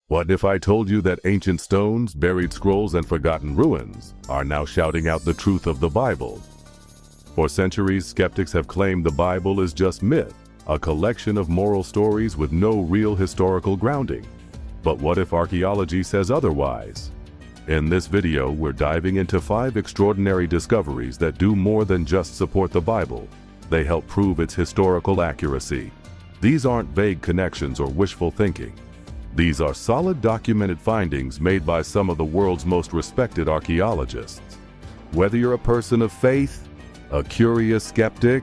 What if I told you that ancient stones, buried scrolls, and forgotten ruins are now shouting out the truth of the Bible? For centuries, skeptics have claimed the Bible is just myth, a collection of moral stories with no real historical grounding. But what if archaeology says otherwise? In this video, we're diving into 5 extraordinary discoveries that do more than just support the Bible. They help prove its historical accuracy. These aren't vague connections or wishful thinking. These are solid documented findings made by some of the world's most respected archaeologists. Whether you're a person of faith, a curious skeptic,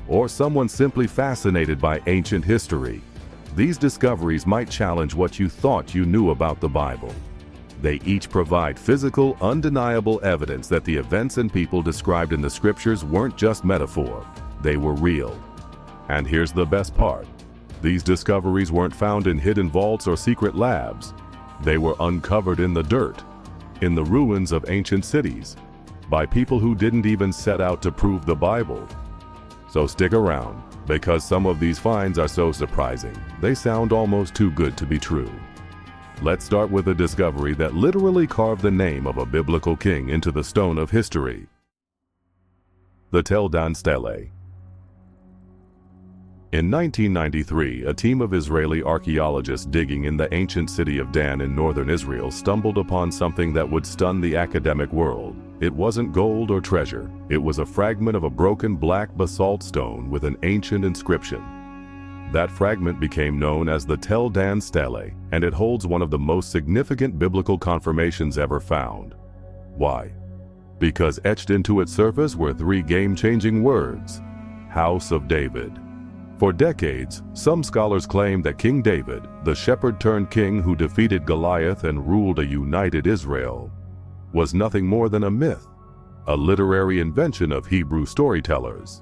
or someone simply fascinated by ancient history, these discoveries might challenge what you thought you knew about the Bible. They each provide physical, undeniable evidence that the events and people described in the scriptures weren't just metaphor, they were real. And here's the best part. These discoveries weren't found in hidden vaults or secret labs. They were uncovered in the dirt, in the ruins of ancient cities, by people who didn't even set out to prove the Bible. So stick around, because some of these finds are so surprising, they sound almost too good to be true. Let's start with a discovery that literally carved the name of a biblical king into the stone of history. The Tel Dan Stele. In 1993, a team of Israeli archaeologists digging in the ancient city of Dan in northern Israel stumbled upon something that would stun the academic world. It wasn't gold or treasure. It was a fragment of a broken black basalt stone with an ancient inscription. That fragment became known as the Tel Dan Stele, and it holds one of the most significant biblical confirmations ever found. Why? Because etched into its surface were 3 game-changing words: House of David. For decades, some scholars claim that King David, the shepherd-turned-king who defeated Goliath and ruled a united Israel, was nothing more than a myth, a literary invention of Hebrew storytellers.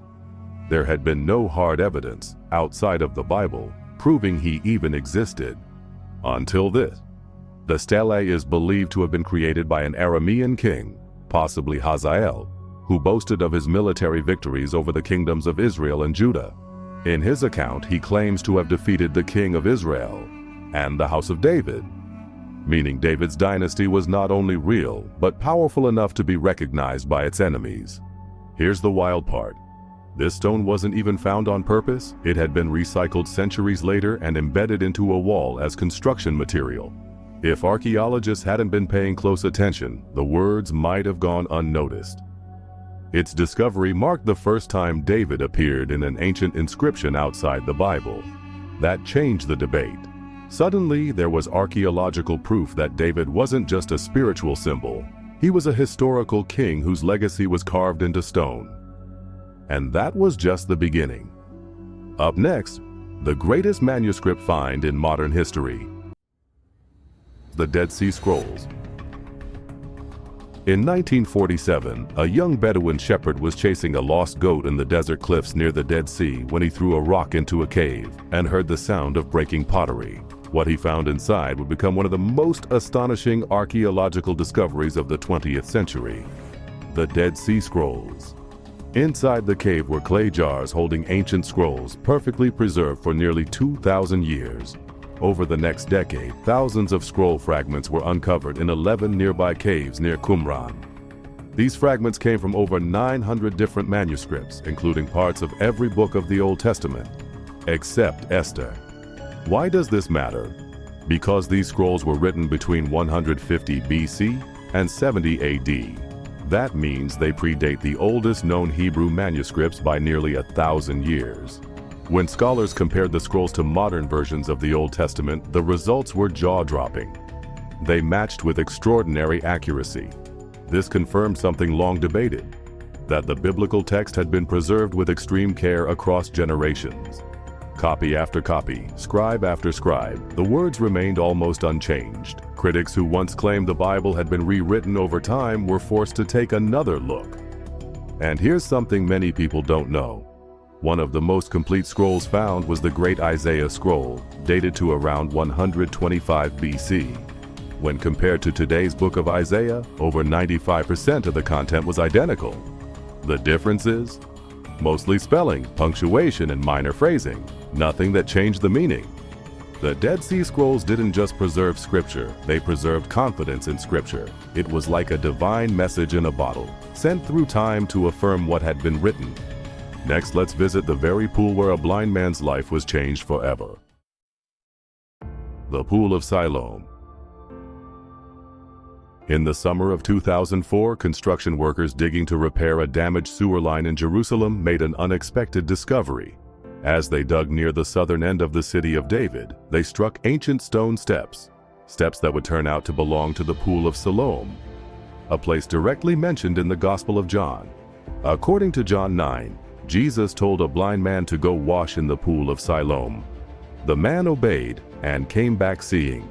There had been no hard evidence, outside of the Bible, proving he even existed. Until this. The stele is believed to have been created by an Aramean king, possibly Hazael, who boasted of his military victories over the kingdoms of Israel and Judah. In his account, he claims to have defeated the king of Israel and the house of David, meaning David's dynasty was not only real, but powerful enough to be recognized by its enemies. Here's the wild part. This stone wasn't even found on purpose. It had been recycled centuries later and embedded into a wall as construction material. If archaeologists hadn't been paying close attention, the words might have gone unnoticed. Its discovery marked the first time David appeared in an ancient inscription outside the Bible. That changed the debate. Suddenly, there was archaeological proof that David wasn't just a spiritual symbol. He was a historical king whose legacy was carved into stone. And that was just the beginning. Up next, the greatest manuscript find in modern history: the Dead Sea Scrolls. In 1947, a young Bedouin shepherd was chasing a lost goat in the desert cliffs near the Dead Sea when he threw a rock into a cave and heard the sound of breaking pottery. What he found inside would become one of the most astonishing archaeological discoveries of the 20th century: the Dead Sea Scrolls. Inside the cave were clay jars holding ancient scrolls, perfectly preserved for nearly 2,000 years. Over the next decade, thousands of scroll fragments were uncovered in 11 nearby caves near Qumran. These fragments came from over 900 different manuscripts, including parts of every book of the Old Testament, except Esther. Why does this matter? Because these scrolls were written between 150 BC and 70 AD. That means they predate the oldest known Hebrew manuscripts by nearly 1,000 years. When scholars compared the scrolls to modern versions of the Old Testament, the results were jaw-dropping. They matched with extraordinary accuracy. This confirmed something long debated: that the biblical text had been preserved with extreme care across generations. Copy after copy, scribe after scribe, the words remained almost unchanged. Critics who once claimed the Bible had been rewritten over time were forced to take another look. And here's something many people don't know. One of the most complete scrolls found was the Great Isaiah Scroll, dated to around 125 BC. When compared to today's book of Isaiah, over 95% of the content was identical. The difference is mostly spelling, punctuation, and minor phrasing. Nothing that changed the meaning. The Dead Sea Scrolls didn't just preserve Scripture, they preserved confidence in Scripture. It was like a divine message in a bottle, sent through time to affirm what had been written. Next, let's visit the very pool where a blind man's life was changed forever. The Pool of Siloam. In the summer of 2004, construction workers digging to repair a damaged sewer line in Jerusalem made an unexpected discovery. As they dug near the southern end of the city of David, they struck ancient stone steps that would turn out to belong to the Pool of Siloam, a place directly mentioned in the Gospel of John. According to John 9, Jesus told a blind man to go wash in the Pool of Siloam. The man obeyed and came back seeing.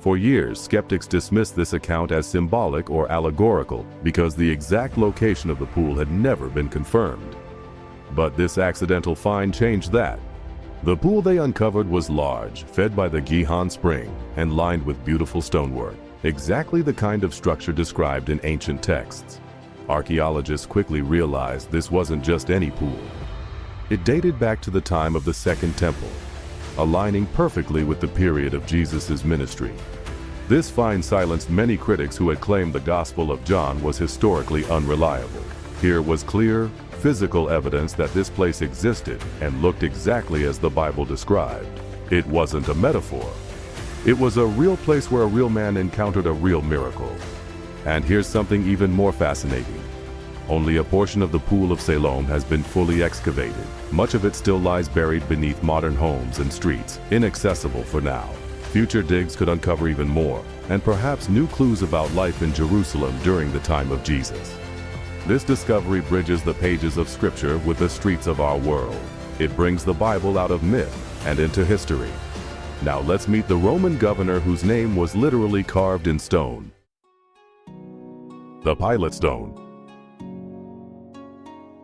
For years, skeptics dismissed this account as symbolic or allegorical because the exact location of the pool had never been confirmed. But this accidental find changed that. The pool they uncovered was large, fed by the Gihon spring, and lined with beautiful stonework, exactly the kind of structure described in ancient texts. Archaeologists quickly realized this wasn't just any pool. It dated back to the time of the Second Temple, aligning perfectly with the period of Jesus' ministry. This find silenced many critics who had claimed the Gospel of John was historically unreliable. Here was clear, physical evidence that this place existed and looked exactly as the Bible described. It wasn't a metaphor. It was a real place where a real man encountered a real miracle. And here's something even more fascinating. Only a portion of the Pool of Siloam has been fully excavated. Much of it still lies buried beneath modern homes and streets, inaccessible for now. Future digs could uncover even more, and perhaps new clues about life in Jerusalem during the time of Jesus. This discovery bridges the pages of Scripture with the streets of our world. It brings the Bible out of myth and into history. Now let's meet the Roman governor whose name was literally carved in stone. The Pilate Stone.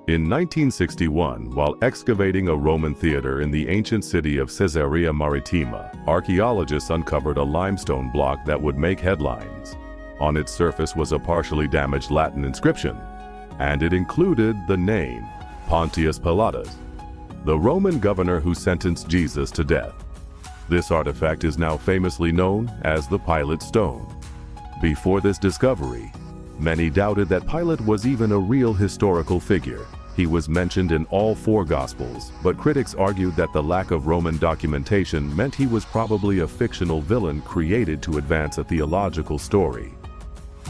In 1961, while excavating a Roman theater in the ancient city of Caesarea Maritima, archaeologists uncovered a limestone block that would make headlines. On its surface was a partially damaged Latin inscription, and it included the name Pontius Pilatus, the Roman governor who sentenced Jesus to death. This artifact is now famously known as the Pilate Stone. Before this discovery, many doubted that Pilate was even a real historical figure. He was mentioned in all four Gospels, but critics argued that the lack of Roman documentation meant he was probably a fictional villain created to advance a theological story.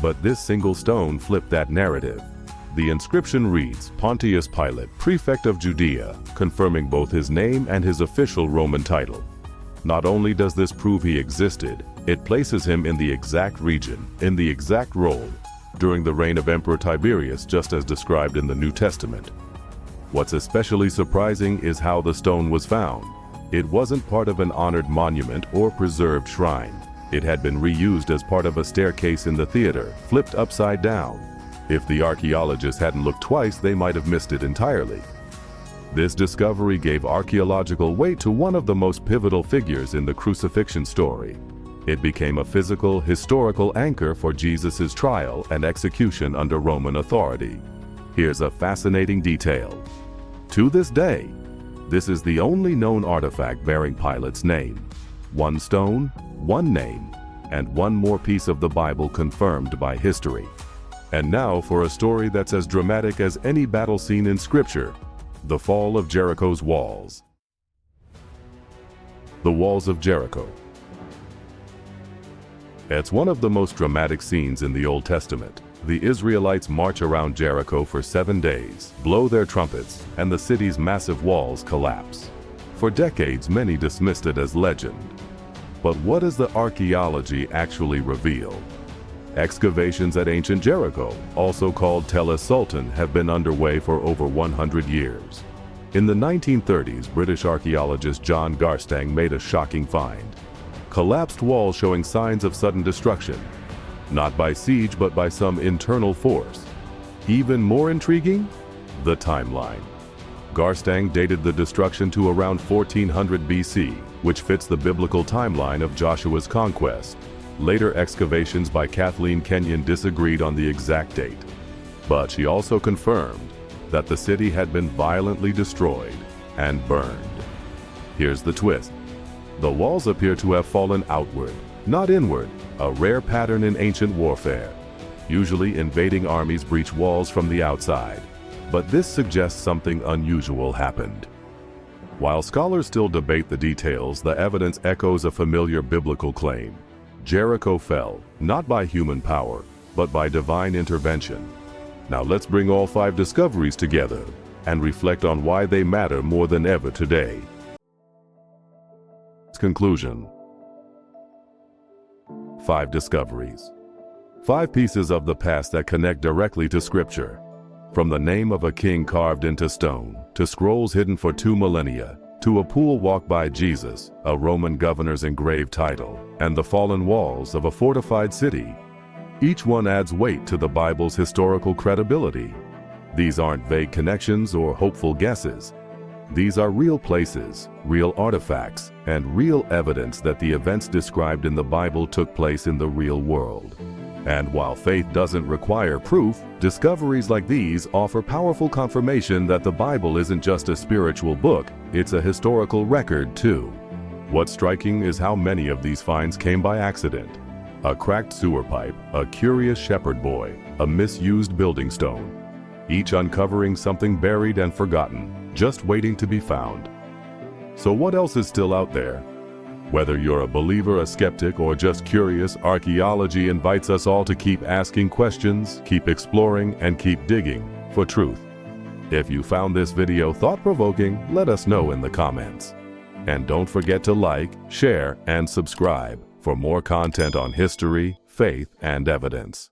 But this single stone flipped that narrative. The inscription reads, Pontius Pilate, Prefect of Judea, confirming both his name and his official Roman title. Not only does this prove he existed, it places him in the exact region, in the exact role, during the reign of Emperor Tiberius, just as described in the New Testament. What's especially surprising is how the stone was found. It wasn't part of an honored monument or preserved shrine. It had been reused as part of a staircase in the theater, flipped upside down. If the archaeologists hadn't looked twice, they might have missed it entirely. This discovery gave archaeological weight to one of the most pivotal figures in the crucifixion story. It became a physical, historical anchor for Jesus' trial and execution under Roman authority. Here's a fascinating detail. To this day, this is the only known artifact bearing Pilate's name. One stone, one name, and one more piece of the Bible confirmed by history. And now for a story that's as dramatic as any battle scene in Scripture: the fall of Jericho's walls. The Walls of Jericho. It's one of the most dramatic scenes in the Old Testament. The Israelites march around Jericho for 7 days, blow their trumpets, and the city's massive walls collapse. For decades, many dismissed it as legend. But what does the archaeology actually reveal? Excavations at ancient Jericho, also called Tel Sultan, have been underway for over 100 years. In the 1930s, British archaeologist John Garstang made a shocking find. Collapsed walls showing signs of sudden destruction, not by siege but by some internal force. Even more intriguing, the timeline. Garstang dated the destruction to around 1400 BC, which fits the biblical timeline of Joshua's conquest. Later excavations by Kathleen Kenyon disagreed on the exact date, but she also confirmed that the city had been violently destroyed and burned. Here's the twist. The walls appear to have fallen outward, not inward, a rare pattern in ancient warfare. Usually invading armies breach walls from the outside, but this suggests something unusual happened. While scholars still debate the details, the evidence echoes a familiar biblical claim. Jericho fell, not by human power, but by divine intervention. Now let's bring all 5 discoveries together and reflect on why they matter more than ever today. Conclusion. 5 discoveries. 5 pieces of the past that connect directly to Scripture. From the name of a king carved into stone, to scrolls hidden for 2 millennia, to a pool walked by Jesus, a Roman governor's engraved title, and the fallen walls of a fortified city. Each one adds weight to the Bible's historical credibility. These aren't vague connections or hopeful guesses. These are real places, real artifacts, and real evidence that the events described in the Bible took place in the real world. And while faith doesn't require proof, discoveries like these offer powerful confirmation that the Bible isn't just a spiritual book, it's a historical record too. What's striking is how many of these finds came by accident. A cracked sewer pipe, a curious shepherd boy, a misused building stone. Each uncovering something buried and forgotten, just waiting to be found. So what else is still out there? Whether you're a believer, a skeptic, or just curious, archaeology invites us all to keep asking questions, keep exploring, and keep digging for truth. If you found this video thought-provoking, let us know in the comments. And don't forget to like, share, and subscribe for more content on history, faith, and evidence.